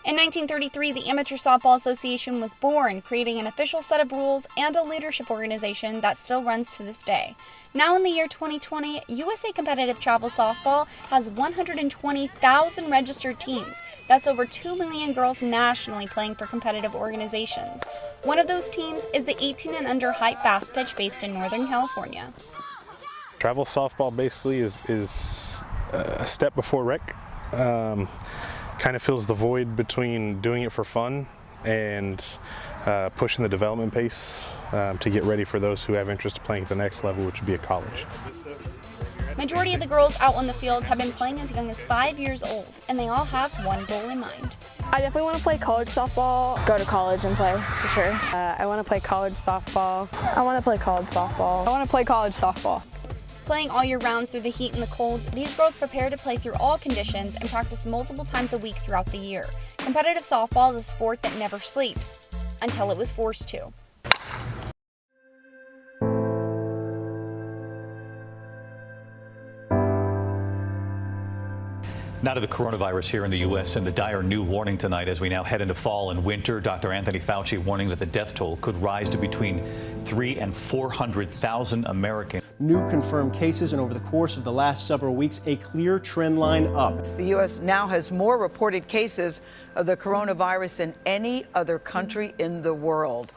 In 1933, the Amateur Softball Association was born, creating an official set of rules and a leadership organization that still runs to this day. Now in the year 2020, USA Competitive Travel Softball has 120,000 registered teams. That's over 2 million girls nationally playing for competitive organizations. One of those teams is the 18 and under height fast pitch based in Northern California. Travel softball basically is a step before rec. Kind of fills the void between doing it for fun and pushing the development pace to get ready for those who have interest in playing at the next level, which would be a college. Majority of the girls out on the field have been playing as young as 5 years old, and they all have one goal in mind. I definitely want to play college softball. Go to college and play, for sure. I want to play college softball. I want to play college softball. I want to play college softball. Playing all year round through the heat and the cold, these girls prepare to play through all conditions and practice multiple times a week throughout the year. Competitive softball is a sport that never sleeps, until it was forced to. Now to the coronavirus here in the U.S. and the dire new warning tonight as we now head into fall and winter. Dr. Anthony Fauci warning that the death toll could rise to between 300,000 and 400,000 Americans. New confirmed cases, and over the course of the last several weeks, a clear trend line up. The U.S. now has more reported cases of the coronavirus than any other country in the world.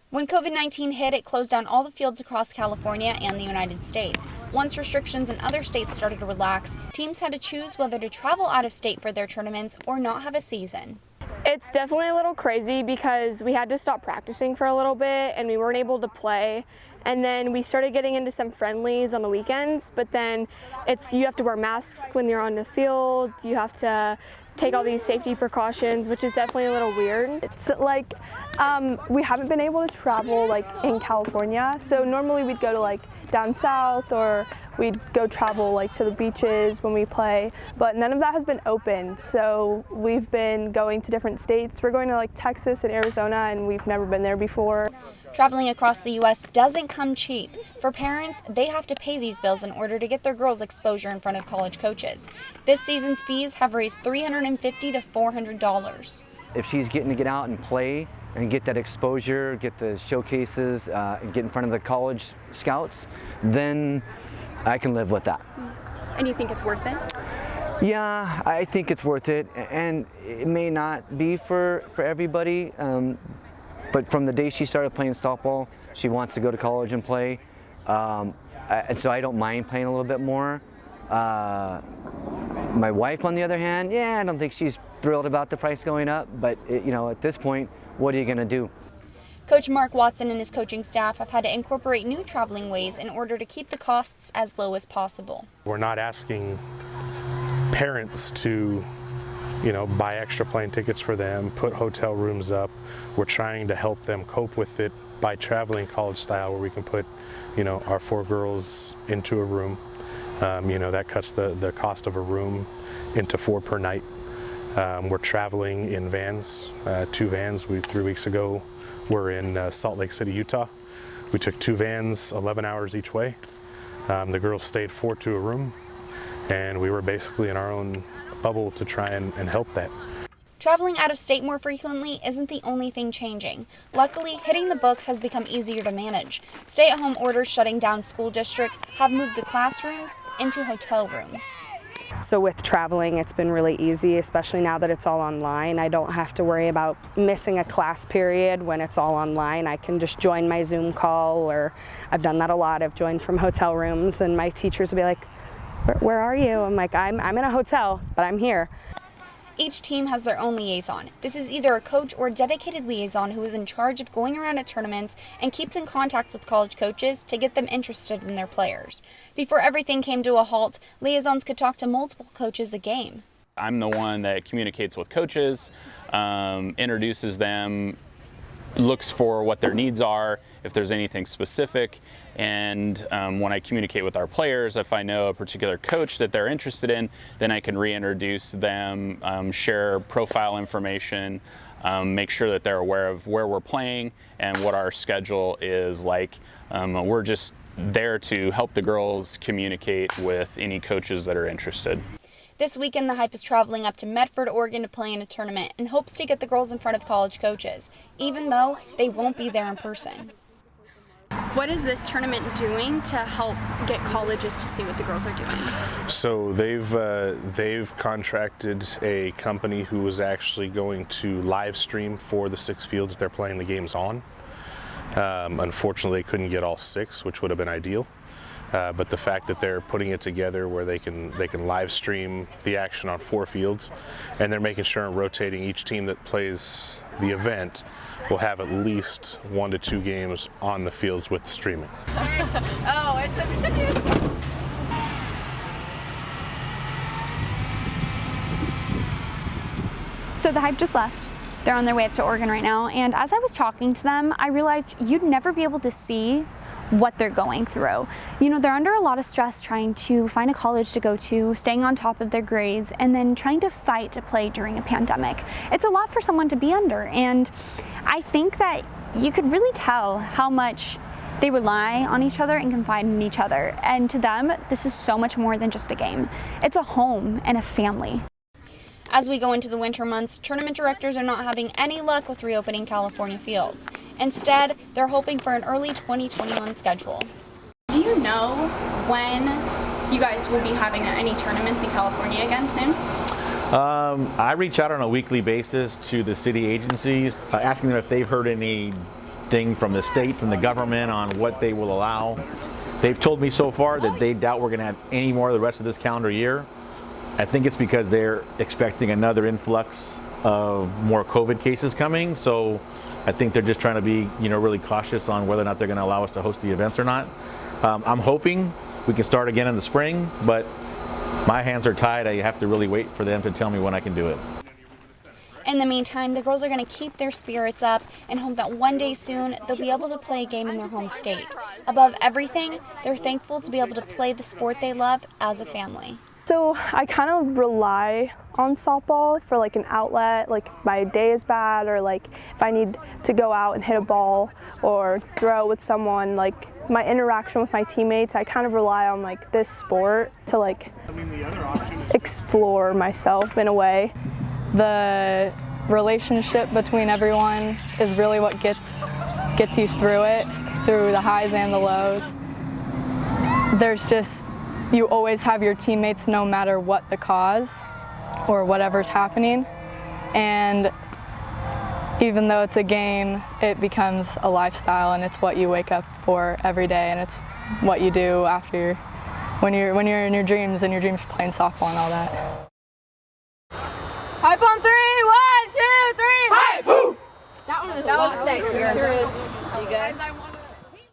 When COVID-19 hit, it closed down all the fields across California and the United States. Once restrictions in other states started to relax, teams had to choose whether to travel out of state for their tournaments or not have a season. It's definitely a little crazy because we had to stop practicing for a little bit and we weren't able to play. And then we started getting into some friendlies on the weekends, but then you have to wear masks when you're on the field, you have to take all these safety precautions, which is definitely a little weird. It's like we haven't been able to travel like in California, so normally we'd go to like down south or we'd go travel like to the beaches when we play, but none of that has been open, so we've been going to different states. We're going to like Texas and Arizona, and we've never been there before. Traveling across the U.S. doesn't come cheap. For parents, they have to pay these bills in order to get their girls exposure in front of college coaches. This season's fees have raised $350 to $400. If she's getting to get out and play and get that exposure, get the showcases, and get in front of the college scouts, then I can live with that. And you think it's worth it? Yeah, I think it's worth it, and it may not be for everybody, but from the day she started playing softball, she wants to go to college and play, and so I don't mind playing a little bit more. My wife, on the other hand, I don't think she's thrilled about the price going up, but at this point, what are you going to do? Coach Mark Watson and his coaching staff have had to incorporate new traveling ways in order to keep the costs as low as possible. We're not asking parents to, buy extra plane tickets for them, put hotel rooms up. We're trying to help them cope with it by traveling college style, where we can put, our 4 girls into a room. That cuts the cost of a room into 4 per night. We're traveling in vans, 2 vans. 3 weeks ago, we're in Salt Lake City, Utah. We took 2 vans, 11 hours each way. The girls stayed 4 to a room, and we were basically in our own bubble to try and help that. Traveling out of state more frequently isn't the only thing changing. Luckily, hitting the books has become easier to manage. Stay-at-home orders shutting down school districts have moved the classrooms into hotel rooms. So with traveling, it's been really easy, especially now that it's all online. I don't have to worry about missing a class period when it's all online. I can just join my Zoom call, or I've done that a lot. I've joined from hotel rooms, and my teachers will be like, where are you? I'm like, I'm in a hotel, but I'm here. Each team has their own liaison. This is either a coach or a dedicated liaison who is in charge of going around at tournaments and keeps in contact with college coaches to get them interested in their players. Before everything came to a halt, liaisons could talk to multiple coaches a game. I'm the one that communicates with coaches, introduces them, looks for what their needs are, if there's anything specific, and when I communicate with our players, if I know a particular coach that they're interested in, then I can reintroduce them, share profile information, make sure that they're aware of where we're playing and what our schedule is like. We're just there to help the girls communicate with any coaches that are interested. This weekend, the Hype is traveling up to Medford, Oregon to play in a tournament and hopes to get the girls in front of college coaches, even though they won't be there in person. What is this tournament doing to help get colleges to see what the girls are doing? So they've contracted a company who is actually going to live stream for the 6 fields they're playing the games on. Unfortunately, they couldn't get all 6, which would have been ideal. But the fact that they're putting it together where they can live stream the action on 4 fields, and they're making sure and rotating each team that plays the event will have at least 1 to 2 games on the fields with the streaming. Oh, it's a So the Hype just left. They're on their way up to Oregon right now, and as I was talking to them, I realized you'd never be able to see what they're going through. You know, they're under a lot of stress trying to find a college to go to, staying on top of their grades, and then trying to fight to play during a pandemic. It's a lot for someone to be under, and I think that you could really tell how much they rely on each other and confide in each other. And to them, this is so much more than just a game. It's a home and a family. As we go into the winter months, tournament directors are not having any luck with reopening California fields. Instead, they're hoping for an early 2021 schedule. Do you know when you guys will be having any tournaments in California again soon? I reach out on a weekly basis to the city agencies, asking them if they've heard anything from the state, from the government on what they will allow. They've told me so far that they doubt we're going to have any more the rest of this calendar year. I think it's because they're expecting another influx of more COVID cases coming. So I think they're just trying to be, really cautious on whether or not they're going to allow us to host the events or not. I'm hoping we can start again in the spring, but my hands are tied. I have to really wait for them to tell me when I can do it. In the meantime, the girls are going to keep their spirits up and hope that one day soon they'll be able to play a game in their home state. Above everything, they're thankful to be able to play the sport they love as a family. So I kind of rely on softball for like an outlet, like if my day is bad or like if I need to go out and hit a ball or throw with someone, like my interaction with my teammates, I kind of rely on like this sport to like explore myself in a way. The relationship between everyone is really what gets you through it, through the highs and the lows. You always have your teammates no matter what the cause or whatever's happening. And even though it's a game, it becomes a lifestyle, and it's what you wake up for every day, and it's what you do after when you're in your dreams, and your dreams are playing softball and all that. Hype on 3, 1, 2, 3. Hype! Boom! That one was sick. You guys?